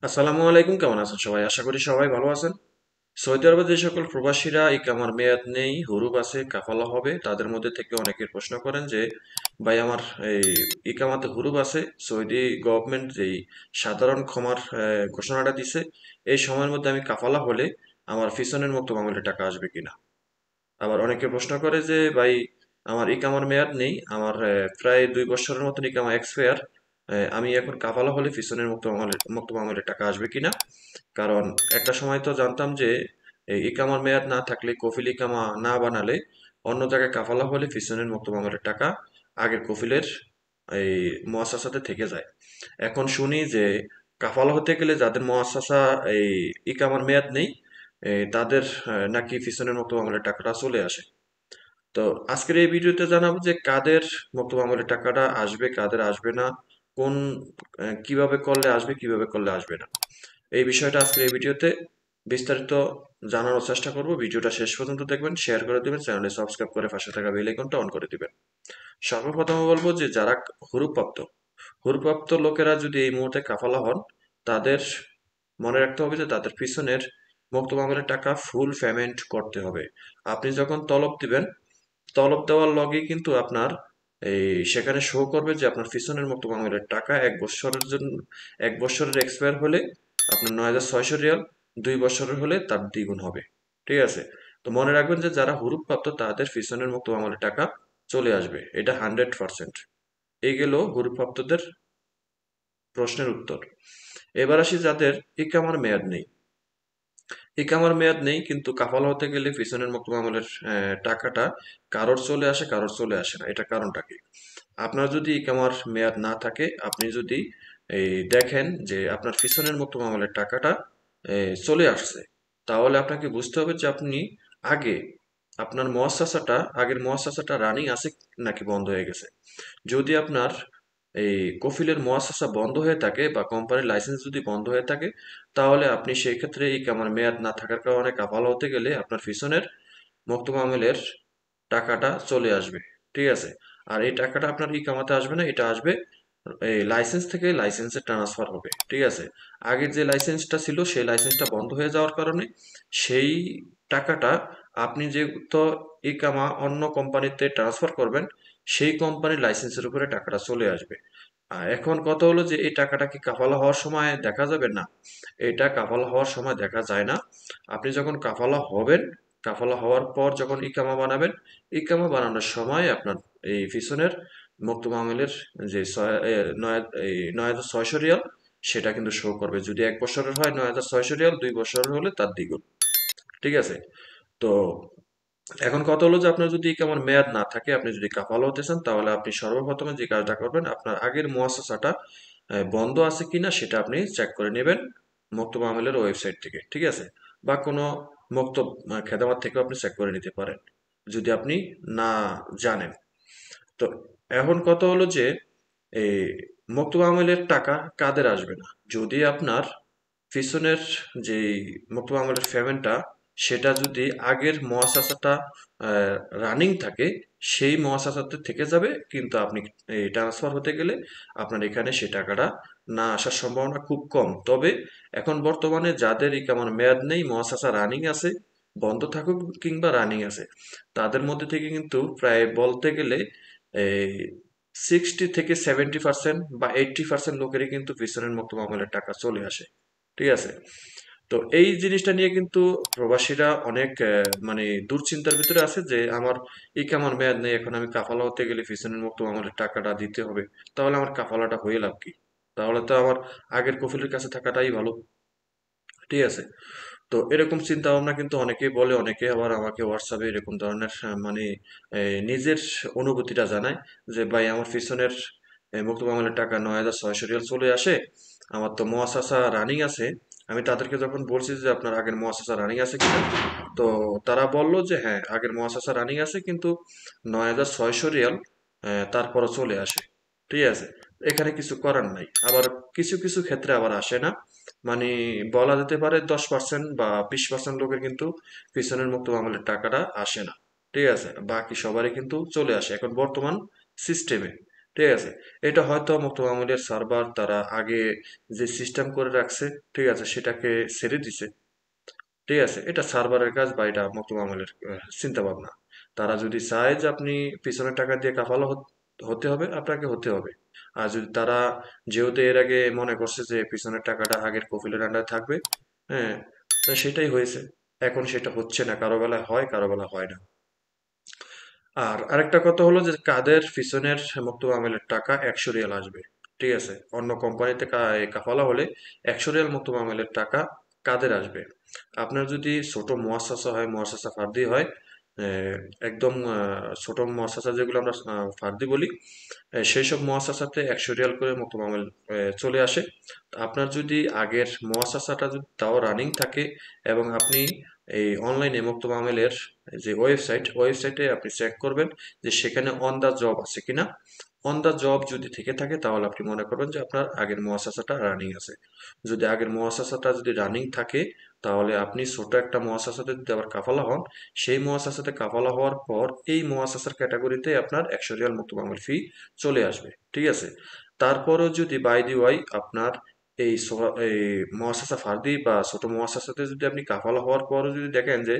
আসসালামু আলাইকুম, কেমন আছেন সবাই? আশা করি সবাই ভালো আছেন। সৌদি আরবে যে সকল প্রবাসীরা ইকামার মেয়াদ নেই, হুরুপ আছে, কাফালা হবে, তাদের মধ্যে থেকে অনেকে প্রশ্ন করেন যে ভাই আমার এই ইকামাতে হুরুপ আছে, সৌদি গভর্নমেন্ট যেই সাধারণ ক্ষমার ঘোষণাটা দিছে, এই সময়ের মধ্যে আমি কাফালা হলে আমার পিছনের মুক্ত মামুলের টাকা আসবে কিনা। আবার অনেকে প্রশ্ন করে যে ভাই আমার ইকামার মেয়াদ নেই, আমার প্রায় 2 বছরের মতন ইকামা এক্সপায়ার, আমি এখন কাফালা হলে পিছনের মুক্ত মামুলের টাকা আসবে কিনা। কারণ একটা সময় তো জানতাম যে এই ইকামার মেয়াদ না থাকলে, কফিল ইকামা না বানালে, অন্য জায়গায় কাফালা হলে পিছনের মুক্ত মামুলের টাকা আগের কফিলের এই মুআসাসাতে থেকে যায়। এখন শুনি যে কাফালা হতে গেলে যাদের মুআসাসা এই ইকামার মেয়াদ নেই, তাদের নাকি পিছনের মুক্ত মামুলের টাকাটা চলে আসে। তো আজকের এই ভিডিওতে জানাবো যে কাদের মুক্ত মামুলের টাকাটা আসবে, কাদের আসবে না, কোন কিভাবে করলে আসবে, কিভাবে করলে আসবে না। এই বিষয়টা আজকের এই ভিডিওতে বিস্তারিত জানানোর চেষ্টা করব। ভিডিওটা শেষ পর্যন্ত দেখবেন, শেয়ার করে দিবেন, চ্যানেলে সাবস্ক্রাইব করে পাশে থাকা বেল আইকনটা অন করে দিবেন। সর্বপ্রথম বলবো যে যারা হুরুপ্রাপ্ত হুরুপ্রাপ্ত লোকেরা যদি এই মুহূর্তে কাফালা হন, তাদের মনে রাখতে হবে যে তাদের পিছনের মুক্ত মামুলের টাকা ফুল পেমেন্ট করতে হবে। আপনি যখন তলব দিবেন, তলব দেওয়ার লগেই কিন্তু আপনার এই সেখানে শো করবে যে আপনার পিছনের মুক্ত মামুলের টাকা 1 বছরের জন্য, 1 বছরের এক্সপায়ার হলে আপনার 9600 রিয়াল, 2 বছরের হলে তার দ্বিগুণ হবে। ঠিক আছে? তো মনে রাখবেন যে যারা হুরুপ প্রাপ্ত তাদের পিছনের মুক্ত মামুলের টাকা চলে আসবে, এটা 100%। এই গেল হুরুপ প্রাপ্তদের প্রশ্নের উত্তর। এবার আসি যাদের ইকামার মেয়াদ নেই। ইকামার মেয়াদ নেই কিন্তু কাফালা হতে গেলে পিছনের মুক্ত মামুলের টাকাটা কারোর চলে আসে, কারোর চলে আসে না। এটা কারণটা কি? আপনার যদি ইকামার মেয়াদ না থাকে, আপনি যদি এই দেখেন যে আপনার পিছনের মুক্ত মামুলের টাকাটা চলে আসছে, তাহলে আপনাকে বুঝতে হবে যে আপনি আগে আপনার আগের মুআসাসাটা রানিং আছে নাকি বন্ধ হয়ে গেছে। যদি আপনার এই কফিলের মুআসাসা বন্ধ হয়ে থাকে বা কোম্পানির লাইসেন্স যদি বন্ধ হয়ে থাকে, তাহলে আপনি সেই ক্ষেত্রে ইকামার মেয়াদ না থাকার কারণে কাফালা হতে গেলে আপনার পিছনের মুক্ত মামুলের টাকাটা চলে আসবে। ঠিক আছে? আর এই টাকাটা আপনার ইকামাতে আসবে না, এটা আসবে এই লাইসেন্স থেকে লাইসেন্সে ট্রান্সফার হবে। ঠিক আছে? আগের যে লাইসেন্সটা ছিল সেই লাইসেন্সটা বন্ধ হয়ে যাওয়ার কারণে সেই টাকাটা আপনি যেহেতু ইকামা অন্য কোম্পানিতে ট্রান্সফার করবেন, সেই কোম্পানির লাইসেন্সের উপরে টাকাটা চলে আসবে। এখন কথা হলো যে এই টাকাটা কি কাফালা হওয়ার সময় দেখা যাবে? না, এটা কাফালা হওয়ার সময় দেখা যায় না। আপনি যখন কাফালা হবেন, কাফালা হওয়ার পর যখন ইকামা বানাবেন, ইকামা বানানোর সময় আপনার এই পিছনের মুক্ত মামুলের যে 9600 রিয়াল, সেটা কিন্তু শো করবে। যদি 1 বছরের হয় 9600 রিয়াল, 2 বছরের হলে তার দ্বিগুণ। ঠিক আছে? তো এখন কথা হলো যে আপনার যদি ইকামার মেয়াদ না থাকে, আপনি যদি কাফালা হতে চান, তাহলে আপনি সর্বপ্রথমে যে কাজটা করবেন, আপনার আগের মুআসাসাটা বন্ধ আছে কিনা সেটা আপনি চেক করে নেবেন মুক্ত মামুলের ওয়েবসাইট থেকে। ঠিক আছে? বা কোনো মুক্ত খেদমত থেকেও আপনি চেক করে নিতে পারেন যদি আপনি না জানেন। তো এখন কথা হলো যে এই মুক্ত মামুলের টাকা কাদের আসবে না? যদি আপনার পিছনের যে মুক্ত মামুলের পেমেন্টটা, সেটা যদি আগের মুআসাসাটা রানিং থাকে, সেই মুআসাসাতে থেকে যাবে, কিন্তু আপনি এই ট্রান্সফার হতে গেলে আপনার এখানে সেই টাকাটা না আসার সম্ভাবনা খুব কম। তবে এখন বর্তমানে যাদের ইকামার মেয়াদ নেই, মুআসাসা রানিং আছে, বন্ধ থাকুক কিংবা রানিং আছে, তাদের মধ্যে থেকে কিন্তু প্রায় বলতে গেলে এই 60 থেকে 70% বা 80% লোকেরই কিন্তু পিছনের মুক্ত মামুলের টাকা চলে আসে। ঠিক আছে? তো এই জিনিসটা নিয়ে কিন্তু প্রবাসীরা অনেক মানে দুশ্চিন্তার ভিতরে আছে যে আমার ইকামার মেয়াদ নেই, এখন আমি কাফালা হতে গেলে পিছনের মুক্ত মামুলের টাকাটা দিতে হবে। তাহলে আমার কাফালাটা হয়ে লাভ কি? তাহলে তো আমার আগের কফিলের কাছে থাকাটাই ভালো। ঠিক আছে? তো এরকম চিন্তা ভাবনা কিন্তু অনেকেই বলে, অনেকে আবার আমাকে হোয়াটসঅ্যাপে এরকম ধরনের মানে নিজের অনুভূতিটা জানায় যে ভাই আমার পিছনের মুক্ত মামুলের টাকা 9600 রিয়াল চলে আসে, আমার তো মুআসাসা রানিং আছে। আমি তাদেরকে যখন বলছি যে আপনার আগের মুআসাসা রানিং আছে কিনা, তো তারা বলল যে হ্যাঁ আগের মুআসাসা রানিং আছে, কিন্তু 9600 রিয়াল তারপরও চলে আসে। ঠিক আছে? এখানে কিছু করার নাই। আবার কিছু কিছু ক্ষেত্রে আবার আসে না, মানে বলা যেতে পারে 10% বা 20% লোকের কিন্তু পিছনের মুক্ত মামুলের টাকাটা আসে না। ঠিক আছে? বাকি সবারই কিন্তু চলে আসে এখন বর্তমান সিস্টেমে। ঠিক আছে। এটা হয়তো মুক্ত আমলের সার্ভার তারা আগে যে সিস্টেম করে রাখছে, ঠিক আছে, সেটাকে ছেড়ে দিছে। ঠিক আছে, এটা সার্ভারের কাজ বা এটা মুক্ত আমলের চিন্তা ভাবনা। তারা যদি চায় যে আপনি পিছনের টাকা দিয়ে কাফালা হতে হবে, আপনাকে হতে হবে। আর যদি তারা, যেহেতু এর আগে মনে করছে যে পিছনের টাকাটা আগের কফিলের আন্ডারে থাকবে, হ্যাঁ, তা সেটাই হয়েছে। এখন সেটা হচ্ছে না, কারো বেলায় হয়, কারো বেলা হয় না। আর আরেকটা কথা হলো যে কাদের পিছনের মুক্ত আমেলের টাকা 100 রিয়াল আসবে। ঠিক আছে, অন্য কোম্পানিতে কাফালা হলে 100 রিয়াল মুক্ত আমেলের টাকা কাদের আসবে? আপনার যদি ছোট মুয়াসসাসা হয়, মুয়াসসাসা ফার্দি হয়, একদম ছোট মুয়াসসাসা যেগুলো আমরা ফার্দি বলি, সেই সব মুয়াসসাসাতে 100 রিয়াল করে মুক্ত আমল চলে আসে। তো আপনার যদি আগের মুয়াসসাসাটা যদি তাও রানিং থাকে এবং আপনি এই অনলাইনে মুক্ত আমেলের যে ওয়েবসাইটে আপনি চেক করবেন যে সেখানে অন দা জব আছে কিনা। অন দা জব যদি থেকে থাকে তাহলে আপনি মনে করবেন যে আপনার আগের মুয়াসসাসাটা রানিং আছে। যদি আগের মুয়াসসাসাটা যদি রানিং থাকে, তাহলে আপনি ছোট একটা মুয়াসসাসাতে যদি আবার কাফালা হন, সেই মুয়াসসাসাতে কাফালা হওয়ার পর এই মুয়াসসাসার ক্যাটাগরিতে আপনার 100 রিয়াল মুক্ত আমল ফি চলে আসবে। ঠিক আছে। তারপরেও যদি বাই দি ওয়াই আপনার এই মুআসাসা ফার্দি বা ছোট মুআসাসাতে যদি আপনি কাফালা হওয়ার পরও যদি দেখেন যে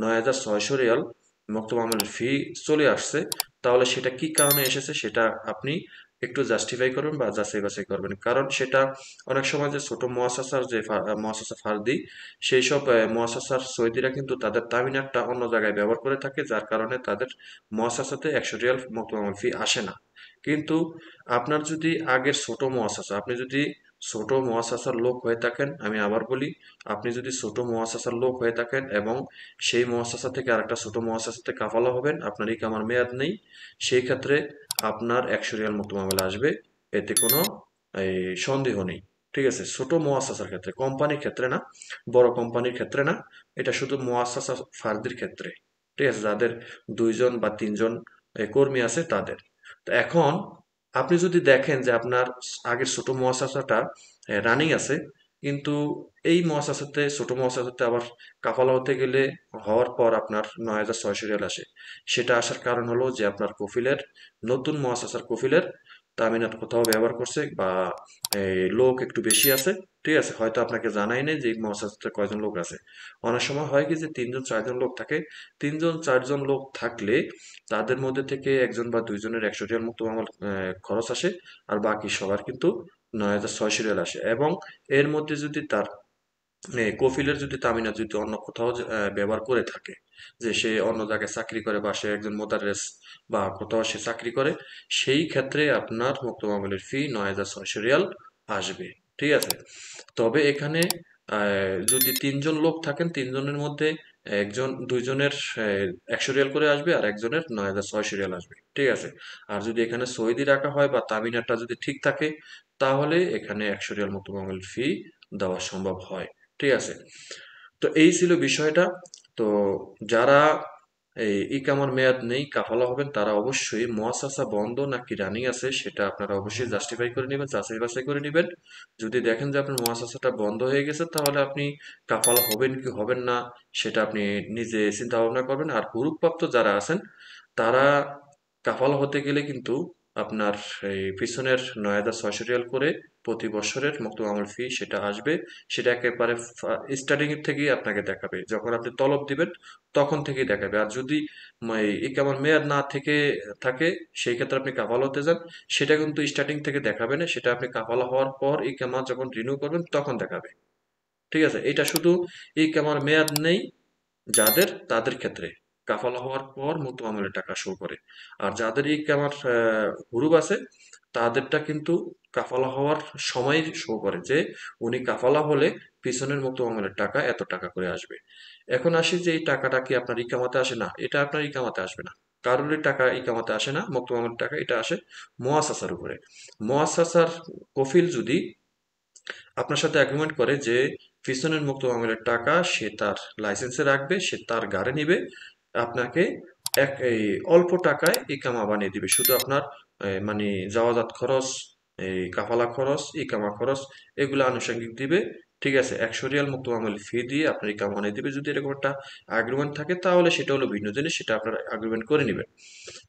9600 রিয়াল মক্তব আমলের ফি চলে আসছে, তাহলে সেটা কি কারণে এসেছে সেটা আপনি একটু জাস্টিফাই করবেন বা যাচাই বাছাই করবেন। কারণ সেটা অনেক সময় যে ছোট মুআসাসার যে মুআসাসা ফার্দি, সেই সব মুআসাসার সৌদিরা কিন্তু তাদের তামিনারটা অন্য জায়গায় ব্যবহার করে থাকে, যার কারণে তাদের মুআসাসাতে 100 রিয়াল মক্তব আমল ফি আসে না। কিন্তু আপনার যদি আগের ছোট মুআসাসা, আপনি যদি ছোট মুআসাসার লোক হয়ে থাকেন, আমি আবার বলি, আপনি যদি ছোট মুআসাসার লোক হয়ে থাকেন এবং সেই মুআসাসা থেকে আরেকটা ছোট মুআসাসাতে কাফালা হবেন, আপনার ইকামার মেয়াদ নেই, সেই ক্ষেত্রে আপনার 100 রিয়াল মতো মামলা আসবে। এতে কোনো এই সন্দেহ নেই। ঠিক আছে, ছোট মুআসাসার ক্ষেত্রে, কোম্পানির ক্ষেত্রে না, বড় কোম্পানির ক্ষেত্রে না, এটা শুধু মুআসাসা ফার্দির ক্ষেত্রে। ঠিক আছে, যাদের 2 জন বা 3 জন কর্মী আছে তাদের। তো এখন আপনি যদি দেখেন যে আপনার আগের ছোট মুআসাসাটা রানিং আছে, কিন্তু এই মুআসাসাতে, ছোট মুআসাসাতে আবার কাফালা হতে গেলে হওয়ার পর আপনার 9600 রিয়াল আসে। সেটা আসার কারণ হলো যে আপনার কফিলের, নতুন মুআসাসার কফিলের তামিনাত কোথাও ব্যবহার করছে বা লোক একটু বেশি আছে। ঠিক আছে, হয়তো আপনাকে জানাই নেই যে এই মুআসাসাতে কয়জন লোক আছে। অনেক সময় হয় কি যে 3 জন 4 জন লোক থাকে। 3 জন 4 জন লোক থাকলে তাদের মধ্যে থেকে 1 বা 2 জনের 100 রিয়াল মুক্ত মামলা খরচ আসে, আর বাকি সবার কিন্তু 9600 রিয়াল আসে। এবং এর মধ্যে যদি তার কফিলের যদি তামিনা যদি অন্য কোথাও ব্যবহার করে থাকে, যে সে অন্য জায়গায় চাকরি করে বা সে একজন মোদারেস বা কোথাও সে চাকরি করে, সেই ক্ষেত্রে আপনার মুক্ত মামলের ফি 9600 রিয়াল আসবে। ঠিক আছে। তবে এখানে যদি 3 জন লোক থাকেন, 3 জনের মধ্যে 2 জনের 100 রিয়াল করে আসবে আর একজনের 9600 রিয়াল আসবে। ঠিক আছে। আর যদি এখানে সৌদি রাখা হয় বা তামিনারটা যদি ঠিক থাকে, তাহলে এখানে 100 রিয়াল মতো মামল ফি দেওয়া সম্ভব হয়। ঠিক আছে। তো এই ছিল বিষয়টা। তো যারা এই ইকামার মেয়াদ নেই কাফালা হবেন, তারা অবশ্যই মুআসাসা বন্ধ নাকি রানিং আছে সেটা আপনারা অবশ্যই জাস্টিফাই করে নেবেন, যাচাই বাছাই করে নেবেন। যদি দেখেন যে আপনার মুআসাসাটা বন্ধ হয়ে গেছে, তাহলে আপনি কাফালা হবেন কি হবেন না সেটা আপনি নিজে চিন্তা ভাবনা করবেন। আর হুরুপ্রাপ্ত যারা আছেন, তারা কাফালা হতে গেলে কিন্তু আপনার এই পিছনের 9600 রিয়াল করে প্রতি বছরের মকতুব আমল ফি সেটা আসবে। সেটা একেবারে স্টার্টিং এর থেকেই আপনাকে দেখাবে, যখন আপনি তলব দিবেন তখন থেকেই দেখাবে। আর যদি ইকামার মেয়াদ না থেকে থাকে, সেই ক্ষেত্রে আপনি কাফালা হতে যান, সেটা কিন্তু স্টার্টিং থেকে দেখাবে না, সেটা আপনি কাফালা হওয়ার পর ইকামা যখন রিনিউ করবেন তখন দেখাবে। ঠিক আছে, এটা শুধু ইকামার মেয়াদ নেই যাদের, তাদের ক্ষেত্রে কাফালা হওয়ার পর মুক্ত আমলের টাকা শো করে। আর যাদের ইকামার হুরুপ আছে, তাদেরটা কিন্তু কাফালা হওয়ার সময় শো করে যে উনি কাফালা হলে পিছনের মুক্ত আমলের টাকা এত টাকা করে আসবে। এখন আসি যে এই টাকাটা কি আপনার ইকামাতে আসে? না, এটা আপনার ইকামাতে আসবে না। কারোরই টাকা ইকামাতে আসে না, মুক্ত আমলের টাকা এটা আসে মুআসাসার উপরে। মুআসাসার কফিল যদি আপনার সাথে এগ্রিমেন্ট করে যে পিছনের মুক্ত মামলার টাকা সে তার লাইসেন্সে রাখবে, সে তার গাড়ি নিবে, আপনাকে এই অল্প টাকায় ইকামা বানিয়ে দিবে। শুধু আপনার মানে যাওয়াজাত খরচ, এই কাফালা খরচ, ইকামা খরচ, এগুলো আনুষঙ্গিক দিবে। ঠিক আছে, 100 রিয়াল মুক্ত মামুলি ফি দিয়ে আপনার ইকামা বানিয়ে দিবে। যদি এরকম একটা এগ্রিমেন্ট থাকে তাহলে সেটা হলো ভিন্ন জিনিস, সেটা আপনারা এগ্রিমেন্ট করে নেবেন,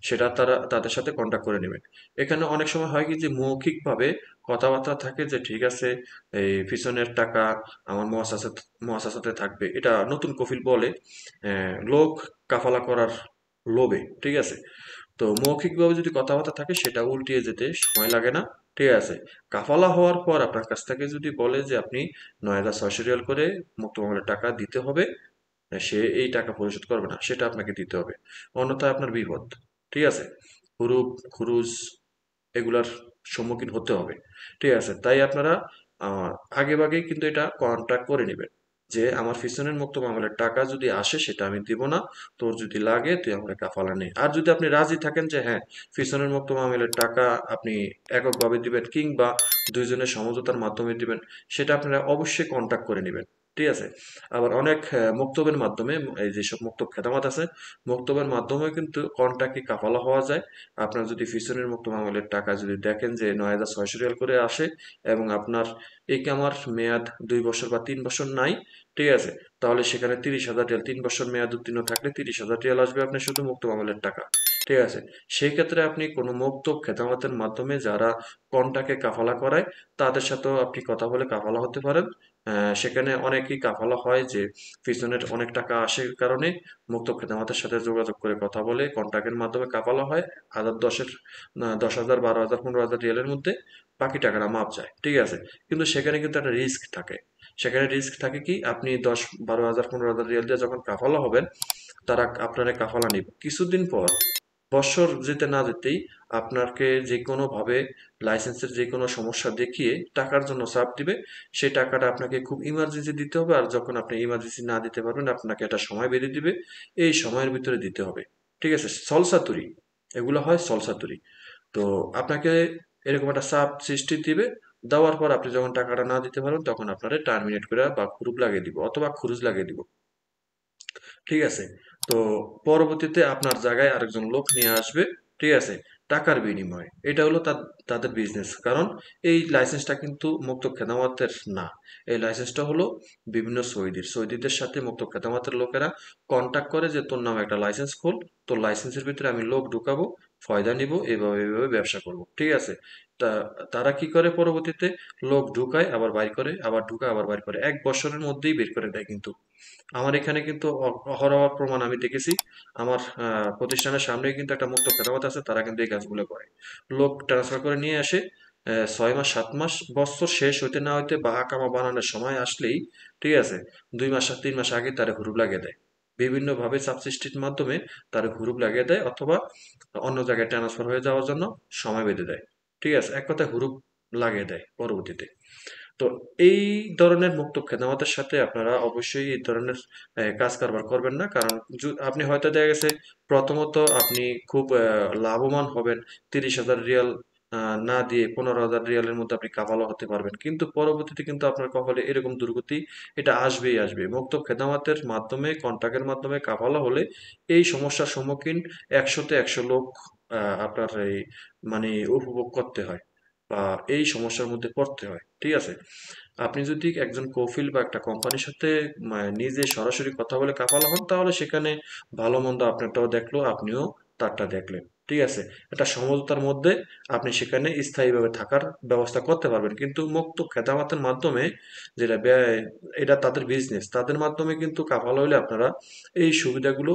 সেটা তাদের সাথে কন্ট্যাক্ট করে নেবেন। এখানে অনেক সময় হয় কি যে মৌখিকভাবে কথাবার্তা থাকে যে ঠিক আছে এই পিছনের টাকা আমার মুআসাসাতে থাকবে, এটা নতুন কফিল বলে লোক কাফালা করার লোভে। ঠিক আছে, তো মৌখিকভাবে যদি কথাবার্তা থাকে সেটা উল্টিয়ে যেতে সময় লাগে না। ঠিক আছে, কাফালা হওয়ার পর আপনার কাছ থেকে যদি বলে যে আপনি 9600 রিয়াল করে মুক্ত মামলার টাকা দিতে হবে, সে এই টাকা পরিশোধ করবে না, সেটা আপনাকে দিতে হবে, অন্যথায় আপনার বিপদ। ঠিক আছে, হুরুপ খুরুজ এগুলার সম্মুখীন হতে হবে। ঠিক আছে, তাই আপনারা আগে ভাগেই কিন্তু এটা কন্ট্যাক্ট করে নেবেন যে আমার পিছনের মুক্ত মামলার টাকা যদি আসে সেটা আমি দিব না, তোর যদি লাগে তুই আমার কাফালা নে। আর যদি আপনি রাজি থাকেন যে হ্যাঁ পিছনের মুক্ত মামলার টাকা আপনি এককভাবে দিবেন কিংবা দুইজনের সমঝোতার মাধ্যমে দিবেন, সেটা আপনারা অবশ্যই কন্ট্যাক্ট করে নেবেন। ঠিক আছে, আবার অনেক মক্তবের মাধ্যমে, এই যেসব মক্তব খেদামাত আছে মক্তবের মাধ্যমে কিন্তু কন্ট্রাক্টে কাফালা হওয়া যায়। আপনার যদি ফিসনের মুক্ত মামলের টাকা যদি দেখেন যে 9600 রিয়াল করে আসে এবং আপনার এই কামার মেয়াদ 2 বছর বা 3 বছর নাই, ঠিক আছে, তাহলে সেখানে 30,000 রিয়াল, 3 বছর মেয়াদ উত্তীর্ণ থাকলে 30,000 রিয়াল আসবে আপনার শুধু মুক্ত মামলের টাকা। ঠিক আছে, সেই ক্ষেত্রে আপনি কোনো মক্তব খেদামাতের মাধ্যমে যারা কন্ট্রাক্টে কাফালা করায় তাদের সাথেও আপনি কথা বলে কাফালা হতে পারেন। সেখানে অনেকেই কাফালা হয় যে পিছনের অনেক টাকা আসে কারণে মুক্ত খেদমাতের সাথে যোগাযোগ করে কথা বলে কন্ট্রাক্টের মাধ্যমে কাফালা হয় 10,000 12,000 15,000 রিয়ালের মধ্যে বাকি টাকাটা মাপ যায়। ঠিক আছে, কিন্তু সেখানে কিন্তু একটা রিস্ক থাকে। সেখানে রিস্ক থাকে কি আপনি 10 12 হাজার 15,000 রিয়াল দিয়ে যখন কাফালা হবেন তারা আপনারা কাফালা নিবে কিছুদিন পর, বছর যেতে না যেতেই আপনাকে যে কোনো ভাবে লাইসেন্সের যে কোনো সমস্যা দেখিয়ে টাকার জন্য চাপ দিবে। সেই টাকাটা আপনাকে খুব ইমার্জেন্সি দিতে হবে, আর যখন আপনি ইমার্জেন্সি না দিতে পারবেন আপনাকে একটা সময় বেঁধে দিবে, এই সময়ের ভিতরে দিতে হবে। ঠিক আছে, সলসাতুরি, এগুলো হয় সলসাতুরি। তো আপনাকে এরকম একটা চাপ সৃষ্টি দিবে, দেওয়ার পর আপনি যখন টাকাটা না দিতে পারবেন তখন আপনারা টার্মিনেট করে বা গ্রুপ লাগিয়ে দিব অথবা খুরুজ লাগিয়ে দিব। ঠিক আছে, তো পরবর্তীতে আপনার জায়গায় আরেকজন লোক নিয়ে আসবে। ঠিক আছে, টাকার বিনিময়ে। এটা হলো তাদের বিজনেস, কারণ এই লাইসেন্সটা কিন্তু মুক্ত খেদামতের না। এই লাইসেন্সটা হলো বিভিন্ন সৌদিদের সাথে মুক্ত খেদামতের লোকেরা কন্ট্যাক্ট করে যে তোর নামে একটা লাইসেন্স খোল, তোর লাইসেন্সের ভিতরে আমি লোক ঢুকাবো, ফয়দা নিব, এভাবে এভাবে ব্যবসা করব। ঠিক আছে, তা তারা কি করে পরবর্তীতে লোক ঢুকায় আবার বাইর করে, আবার ঢুকায় আবার বাইর করে, 1 বছরের মধ্যেই বের করে দেয়। কিন্তু আমার এখানে কিন্তু অহরহ প্রমাণ আমি দেখেছি। আমার প্রতিষ্ঠানের সামনে কিন্তু একটা মুক্ত খেতাবাত আছে, তারা কিন্তু এই কাজগুলো করে। লোক ট্রান্সফার করে নিয়ে আসে, 6 মাস 7 মাস, বছর শেষ হইতে না হইতে বা আকামা বানানোর সময় আসলেই, ঠিক আছে, 2 মাস 3 মাস আগে তারা হুরুপ লাগিয়ে দেয়। বিভিন্ন ভাবে সাবসিস্টির মাধ্যমে তারা হুরুপ লাগিয়ে দেয় অথবা অন্য জায়গায় ট্রান্সফার হয়ে যাওয়ার জন্য সময় বেঁধে দেয়। ঠিক আছে, এক কথায় হুরুপ লাগিয়ে দেয় পরবর্তীতে। তো এই ধরনের মুক্ত খেদমতের সাথে আপনারা অবশ্যই এই ধরনের কাজ কারবার করবেন না, কারণ আপনি হয়তো দেখা গেছে প্রথমত আপনি খুব লাভবান হবেন, 30,000 রিয়াল না দিয়ে 15,000 রিয়ালের মধ্যে আপনি কাফালা হতে পারবেন, কিন্তু পরবর্তীতে কিন্তু আপনার কপালে এরকম দুর্গতি এটা আসবেই আসবে। মুক্ত খেদামাতের মাধ্যমে কন্ট্রাক্টের মাধ্যমে কাফালা হলে এই সমস্যার সম্মুখীন 100-তে 100 লোক আপনার এই মানে উপভোগ করতে হয় বা এই সমস্যার মধ্যে পড়তে হয়। ঠিক আছে, আপনি যদি একজন কফিল বা একটা কোম্পানির সাথে নিজে সরাসরি কথা বলে কাফালা হন তাহলে সেখানে ভালো মন্দ আপনারটাও দেখলো, আপনিও তারটা দেখলেন। ঠিক আছে, একটা সমঝোতার মধ্যে আপনি সেখানে স্থায়ীভাবে থাকার ব্যবস্থা করতে পারবেন। কিন্তু মুক্ত খেতামাতের মাধ্যমে যেটা এটা তাদের বিজনেস, তাদের মাধ্যমে কিন্তু কাফালা হইলে আপনারা এই সুবিধাগুলো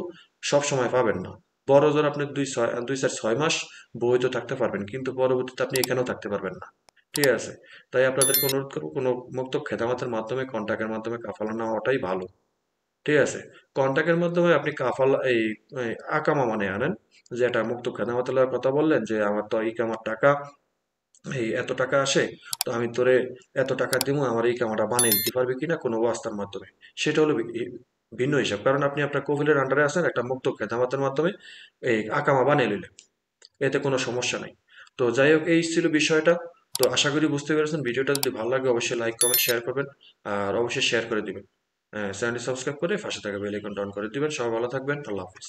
সব সময় পাবেন না। বড় জোর আপনি 2 4 6 মাস বৈধ থাকতে পারবেন, কিন্তু পরবর্তীতে আপনি এখানেও থাকতে পারবেন না। ঠিক আছে, তাই আপনাদেরকে অনুরোধ করবো কোনো মুক্ত খেদামতের মাধ্যমে কন্ট্রাক্টের মাধ্যমে কাফালা নেওয়াটাই ভালো। ঠিক আছে, কন্ট্রাক্টের মাধ্যমে আপনি কাফালা এই আকামা মানে আনেন, যে একটা মুক্ত খেদামতের কথা বললেন যে আমার তো এই কামার টাকা এই এত টাকা আসে, তো আমি তোরে এত টাকা দিব, আমার এই কামাটা বানিয়ে দিতে পারবি কিনা কোনো ওয়াস্তার মাধ্যমে, সেটা হলো ভিন্ন হিসাব। কারণ আপনি আপনার কফিলের আন্ডারে আছেন, একটা মুক্ত খেদামতের মাধ্যমে এই আকামা বানিয়ে নিলেন, এতে কোনো সমস্যা নাই। তো যাই হোক, এই ছিল বিষয়টা। তো আশা করি বুঝতে পেরেছেন। ভিডিওটা যদি ভালো লাগে অবশ্যই লাইক কমেন্ট শেয়ার করবেন, আর অবশ্যই শেয়ার করে দিবেন। চ্যানেলটি সাবস্ক্রাইব করে পাশে থাকা বেল আইকনটা অন করে দিবেন। সবাই ভালো থাকবেন, আল্লাহ হাফিজ।